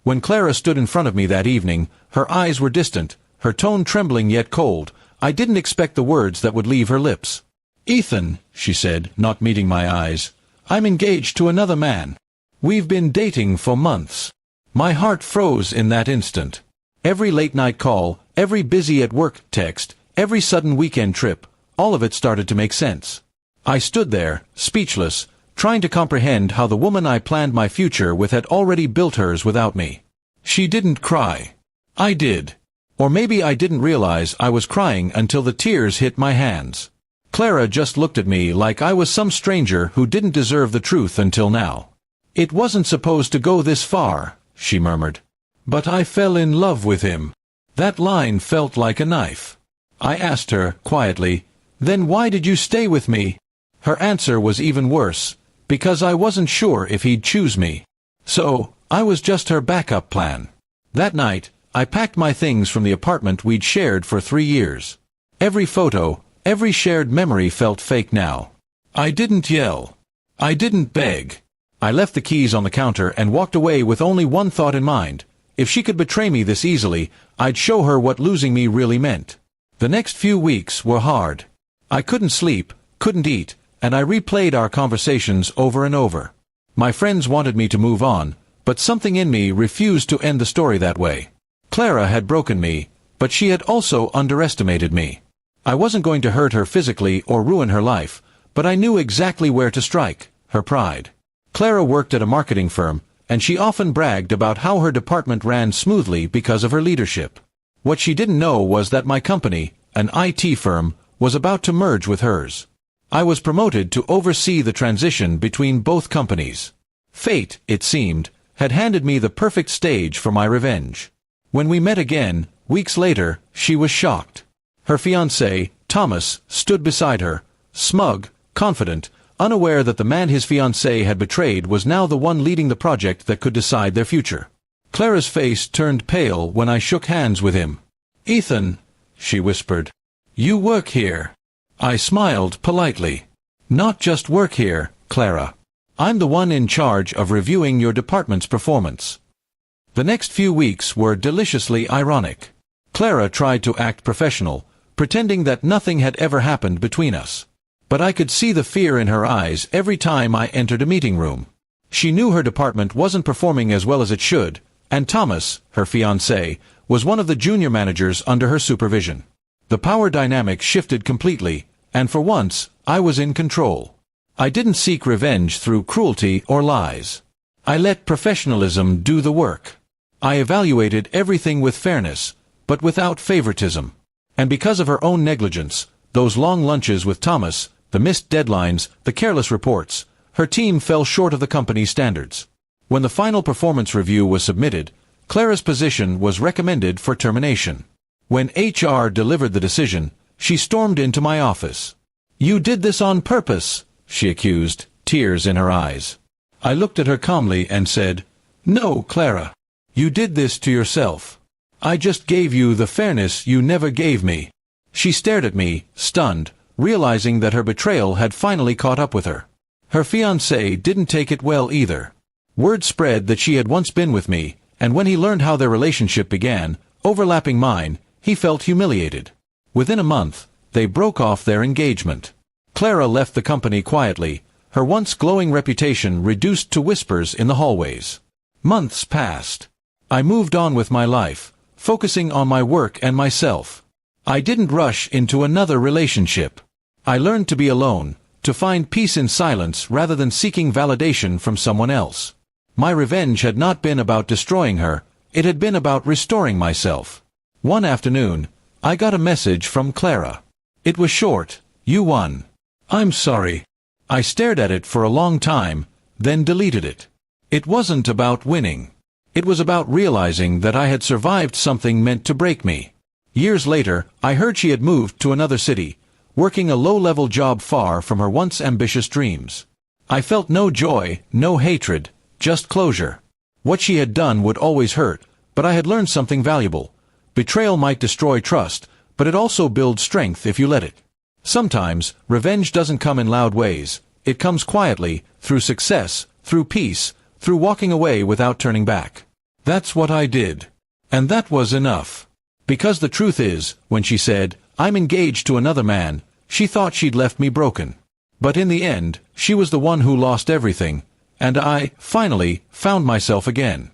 When Clara stood in front of me that evening, her eyes were distant, her tone trembling yet cold. I didn't expect the words that would leave her lips. "Ethan," she said, not meeting my eyes, "I'm engaged to another man. We've been dating for months." My heart froze in that instant. Every late-night call, every busy-at-work text, every sudden weekend trip, all of it started to make sense. I stood there, speechless, trying to comprehend how the woman I planned my future with had already built hers without me. She didn't cry. I did. Or maybe I didn't realize I was crying until the tears hit my hands. Clara just looked at me like I was some stranger who didn't deserve the truth until now. "It wasn't supposed to go this far," she murmured. "But I fell in love with him." That line felt like a knife. I asked her, quietly, "Then why did you stay with me?" Her answer was even worse, "Because I wasn't sure if he'd choose me." So, I was just her backup plan. That night, I packed my things from the apartment we'd shared for 3 years. Every photo, every shared memory felt fake now. I didn't yell. I didn't beg. I left the keys on the counter and walked away with only one thought in mind. If she could betray me this easily, I'd show her what losing me really meant. The next few weeks were hard. I couldn't sleep, couldn't eat, and I replayed our conversations over and over. My friends wanted me to move on, but something in me refused to end the story that way. Clara had broken me, but she had also underestimated me. I wasn't going to hurt her physically or ruin her life, but I knew exactly where to strike: her pride. Clara worked at a marketing firm, and she often bragged about how her department ran smoothly because of her leadership. What she didn't know was that my company, an IT firm, was about to merge with hers. I was promoted to oversee the transition between both companies. Fate, it seemed, had handed me the perfect stage for my revenge. When we met again, weeks later, she was shocked. Her fiancé, Thomas, stood beside her, smug, confident, unaware that the man his fiancée had betrayed was now the one leading the project that could decide their future. Clara's face turned pale when I shook hands with him. "Ethan," she whispered, "you work here." I smiled politely. "Not just work here, Clara. I'm the one in charge of reviewing your department's performance." The next few weeks were deliciously ironic. Clara tried to act professional, pretending that nothing had ever happened between us. But I could see the fear in her eyes every time I entered a meeting room. She knew her department wasn't performing as well as it should, and Thomas, her fiancé, was one of the junior managers under her supervision. The power dynamic shifted completely, and for once, I was in control. I didn't seek revenge through cruelty or lies. I let professionalism do the work. I evaluated everything with fairness, but without favoritism. And because of her own negligence, those long lunches with Thomas, the missed deadlines, the careless reports, her team fell short of the company's standards. When the final performance review was submitted, Clara's position was recommended for termination. When HR delivered the decision, she stormed into my office. "You did this on purpose," she accused, tears in her eyes. I looked at her calmly and said, "No, Clara. You did this to yourself. I just gave you the fairness you never gave me." She stared at me, stunned, realizing that her betrayal had finally caught up with her. Her fiancé didn't take it well either. Word spread that she had once been with me, and when he learned how their relationship began, overlapping mine, he felt humiliated. Within a month, they broke off their engagement. Clara left the company quietly, her once glowing reputation reduced to whispers in the hallways. Months passed. I moved on with my life, focusing on my work and myself. I didn't rush into another relationship. I learned to be alone, to find peace in silence rather than seeking validation from someone else. My revenge had not been about destroying her, it had been about restoring myself. One afternoon, I got a message from Clara. It was short: "You won." "I'm sorry." I stared at it for a long time, then deleted it. It wasn't about winning. It was about realizing that I had survived something meant to break me. Years later, I heard she had moved to another city, working a low-level job far from her once ambitious dreams. I felt no joy, no hatred, just closure. What she had done would always hurt, but I had learned something valuable. Betrayal might destroy trust, but it also builds strength if you let it. Sometimes, revenge doesn't come in loud ways. It comes quietly, through success, through peace, through walking away without turning back. That's what I did. And that was enough. Because the truth is, when she said, "I'm engaged to another man," she thought she'd left me broken. But in the end, she was the one who lost everything, and I, finally, found myself again.